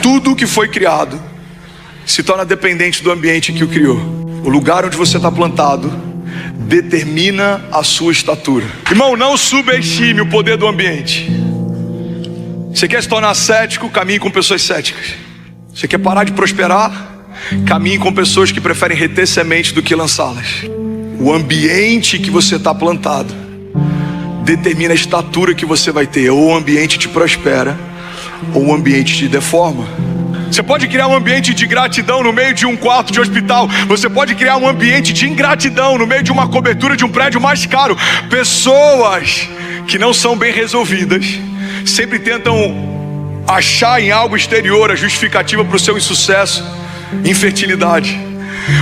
tudo que foi criado se torna dependente do ambiente que o criou. O lugar onde você está plantado determina a sua estatura. Irmão, não subestime o poder do ambiente. Você quer se tornar cético? Caminhe com pessoas céticas. Você quer parar de prosperar? Caminhe com pessoas que preferem reter semente do que lançá-las. O ambiente que você está plantado determina a estatura que você vai ter. Ou o ambiente te prospera, ou o ambiente te deforma. Você pode criar um ambiente de gratidão no meio de um quarto de hospital. Você pode criar um ambiente de ingratidão no meio de uma cobertura de um prédio mais caro. Pessoas que não são bem resolvidas sempre tentam achar em algo exterior a justificativa para o seu insucesso, infertilidade.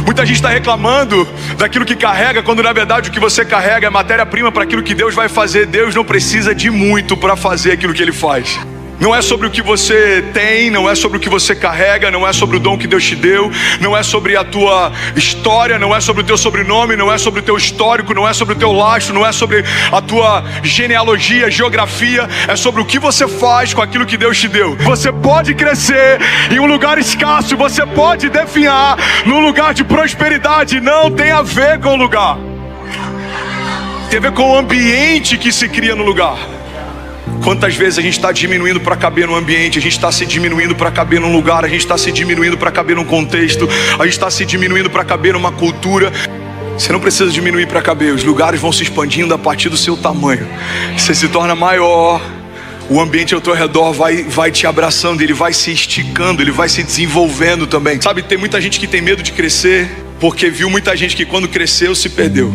Muita gente está reclamando daquilo que carrega, quando na verdade o que você carrega é matéria-prima para aquilo que Deus vai fazer. Deus não precisa de muito para fazer aquilo que Ele faz. Não é sobre o que você tem, não é sobre o que você carrega, não é sobre o dom que Deus te deu, não é sobre a tua história, não é sobre o teu sobrenome, não é sobre o teu histórico, não é sobre o teu lastro, não é sobre a tua genealogia, geografia, é sobre o que você faz com aquilo que Deus te deu. Você pode crescer em um lugar escasso, você pode definhar num lugar de prosperidade. Não tem a ver com o lugar, tem a ver com o ambiente que se cria no lugar. Quantas vezes a gente está diminuindo para caber no ambiente, a gente está se diminuindo para caber num lugar, a gente está se diminuindo para caber num contexto, a gente está se diminuindo para caber numa cultura. Você não precisa diminuir para caber, os lugares vão se expandindo a partir do seu tamanho. Você se torna maior, o ambiente ao teu redor vai te abraçando, ele vai se esticando, ele vai se desenvolvendo também. Sabe, tem muita gente que tem medo de crescer, porque viu muita gente que quando cresceu se perdeu.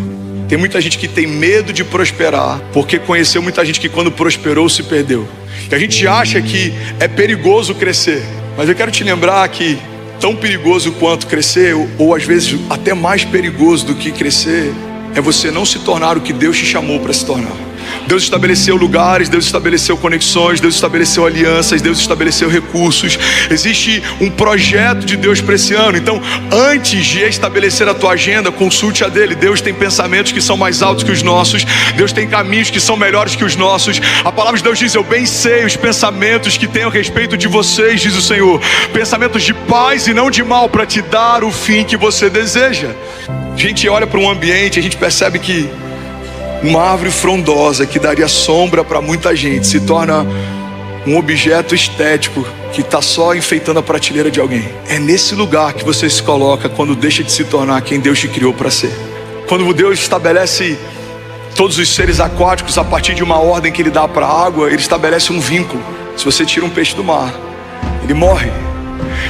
Tem muita gente que tem medo de prosperar, porque conheceu muita gente que quando prosperou se perdeu. E a gente acha que é perigoso crescer, mas eu quero te lembrar que tão perigoso quanto crescer, ou às vezes até mais perigoso do que crescer, é você não se tornar o que Deus te chamou para se tornar. Deus estabeleceu lugares, Deus estabeleceu conexões, Deus estabeleceu alianças, Deus estabeleceu recursos. Existe um projeto de Deus para esse ano. Então, antes de estabelecer a tua agenda, consulte a dele. Deus tem pensamentos que são mais altos que os nossos. Deus tem caminhos que são melhores que os nossos. A palavra de Deus diz: eu bem sei os pensamentos que tenho a respeito de vocês, diz o Senhor. Pensamentos de paz e não de mal, para te dar o fim que você deseja. A gente olha para um ambiente, a gente percebe que uma árvore frondosa que daria sombra para muita gente se torna um objeto estético que está só enfeitando a prateleira de alguém. É nesse lugar que você se coloca quando deixa de se tornar quem Deus te criou para ser. Quando Deus estabelece todos os seres aquáticos a partir de uma ordem que Ele dá para a água, Ele estabelece um vínculo. Se você tira um peixe do mar, ele morre.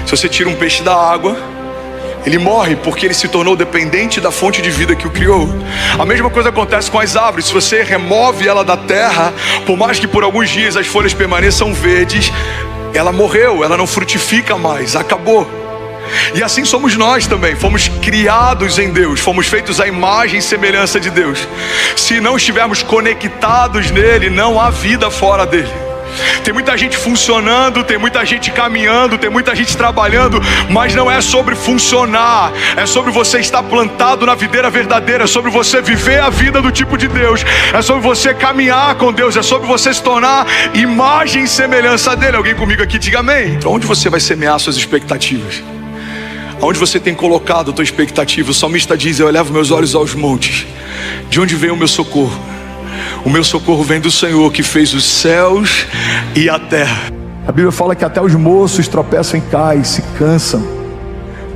Se você tira um peixe da água, ele morre, porque ele se tornou dependente da fonte de vida que o criou. A mesma coisa acontece com as árvores. Se você remove ela da terra, por mais que por alguns dias as folhas permaneçam verdes, ela morreu, ela não frutifica mais, acabou. E assim somos nós também. Fomos criados em Deus, fomos feitos à imagem e semelhança de Deus. Se não estivermos conectados nele, não há vida fora dele. Tem muita gente funcionando, tem muita gente caminhando, tem muita gente trabalhando, mas não é sobre funcionar, é sobre você estar plantado na videira verdadeira, é sobre você viver a vida do tipo de Deus, é sobre você caminhar com Deus, é sobre você se tornar imagem e semelhança dele. Alguém comigo aqui, diga amém. Então, onde você vai semear suas expectativas? Aonde você tem colocado a tua expectativa? O salmista diz: eu elevo meus olhos aos montes, de onde vem o meu socorro? O meu socorro vem do Senhor, que fez os céus e a terra. A Bíblia fala que até os moços tropeçam e caem, se cansam,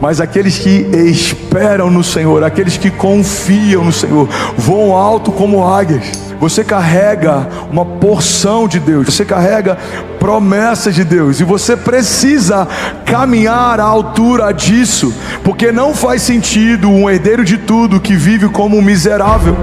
mas aqueles que esperam no Senhor, aqueles que confiam no Senhor, voam alto como águias. Você carrega uma porção de Deus, você carrega promessas de Deus, e você precisa caminhar à altura disso, porque não faz sentido um herdeiro de tudo que vive como um miserável.